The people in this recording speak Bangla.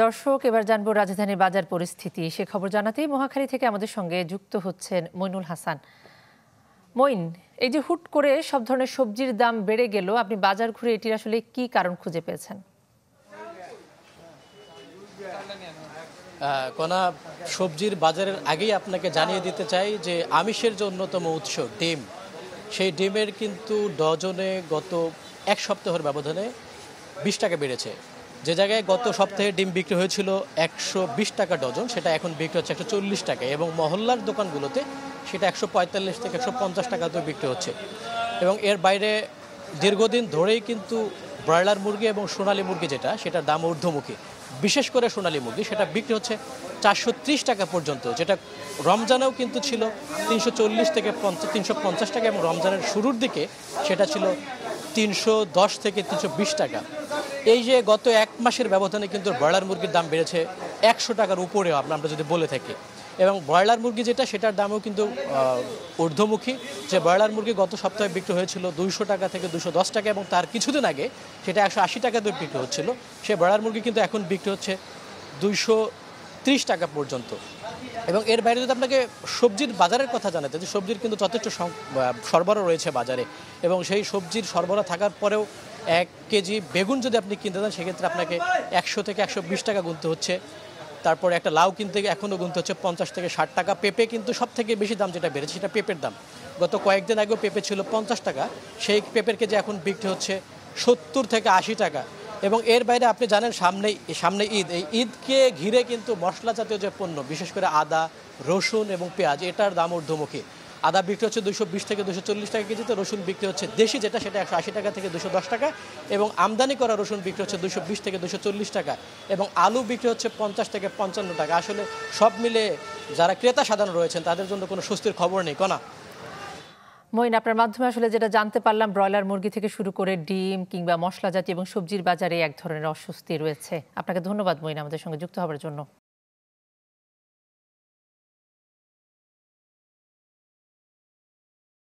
দর্শক, এবার জানবো রাজধানীর বাজার পরিস্থিতি। সে খবর জানাতেই মহাখালী থেকে আমাদের সঙ্গে যুক্ত হচ্ছেন মইনুল হাসান। মইন, এই যে হুট করে সব ধরনের সবজির দাম বেড়ে গেল, আপনি বাজার ঘুরে এটির আসলে কি কারণ খুঁজে পেয়েছেন? কোনা সবজির বাজারের আগেই আপনাকে জানিয়ে দিতে চাই যে আমিষের যে অন্যতম উৎস ডিম, সেই ডিমের কিন্তু ডজনে গত এক সপ্তাহের ব্যবধানে 20 টাকা বেড়েছে। যে জায়গায় গত সপ্তাহে ডিম বিক্রি হয়েছিল 120 টাকা ডজন, সেটা এখন বিক্রি হচ্ছে 140 টাকায়, এবং মহল্লার দোকানগুলোতে সেটা 145 থেকে 150 টাকাতেও বিক্রি হচ্ছে। এবং এর বাইরে দীর্ঘদিন ধরেই কিন্তু ব্রয়লার মুরগি এবং সোনালী মুরগি যেটা, সেটার দাম ঊর্ধ্বমুখী। বিশেষ করে সোনালী মুরগি সেটা বিক্রি হচ্ছে 430 টাকা পর্যন্ত, যেটা রমজানেও কিন্তু ছিল 340 থেকে 350 টাকা, এবং রমজানের শুরুর দিকে সেটা ছিল 310 থেকে 320 টাকা। এই যে গত এক মাসের ব্যবধানে কিন্তু ব্রয়লার মুরগির দাম বেড়েছে 100 টাকার উপরেও আমরা যদি বলে থাকি। এবং ব্রয়লার মুরগি যেটা, সেটার দামও কিন্তু ঊর্ধ্বমুখী। যে ব্রয়লার মুরগি গত সপ্তাহে বিক্রি হয়েছিল 200 টাকা থেকে 210 টাকা, এবং তার কিছুদিন আগে সেটা 180 টাকাতে বিক্রি হচ্ছিল। সে ব্রয়লার মুরগি কিন্তু এখন বিক্রি হচ্ছে 230 টাকা পর্যন্ত। এবং এর বাইরে যদি আপনাকে সবজির বাজারের কথা জানাতে, যে সবজির কিন্তু যথেষ্ট সরবরাহ রয়েছে বাজারে, এবং সেই সবজির সরবরাহ থাকার পরেও 1 কেজি বেগুন যদি আপনি কিনতে দেন, সেক্ষেত্রে আপনাকে 100 থেকে 120 টাকা গুনতে হচ্ছে। তারপরে একটা লাউ কিনতে এখনও গুনতে হচ্ছে 50 থেকে 60 টাকা। পেঁপে কিন্তু সব থেকে বেশি দাম যেটা বেড়েছে, সেটা পেঁপের দাম। গত কয়েকদিন আগেও পেঁপে ছিল 50 টাকা, সেই পেঁপের কেজি এখন বিক্রি হচ্ছে 70 থেকে 80 টাকা। এবং এর বাইরে আপনি জানেন সামনে ঈদ, এই ঈদকে ঘিরে কিন্তু মশলা জাতীয় যে পণ্য, বিশেষ করে আদা, রসুন এবং পেঁয়াজ, এটার দাম ঊর্ধ্বমুখী। আদা বিক্রি হচ্ছে 220 থেকে 240 টাকা কেজিতে, রসুন বিক্রি হচ্ছে দেশি যেটা, সেটা 180 টাকা থেকে 210 টাকা, এবং আমদানি করা রসুন বিক্রি হচ্ছে 220 থেকে 240 টাকা, এবং আলু বিক্রি হচ্ছে 50 থেকে 55 টাকা। আসলে সব মিলে যারা ক্রেতা সাধারণ রয়েছেন, তাদের জন্য কোনো স্বস্তির খবর নেই। কনা মইন, আপনার মাধ্যমে আসলে যেটা জানতে পারলাম, ব্রয়লার মুরগি থেকে শুরু করে ডিম কিংবা মশলা জাতীয় এবং সবজির বাজারে এক ধরনের অস্বস্তি রয়েছে। আপনাকে ধন্যবাদ মইন, আমাদের সঙ্গে যুক্ত হওয়ার জন্য।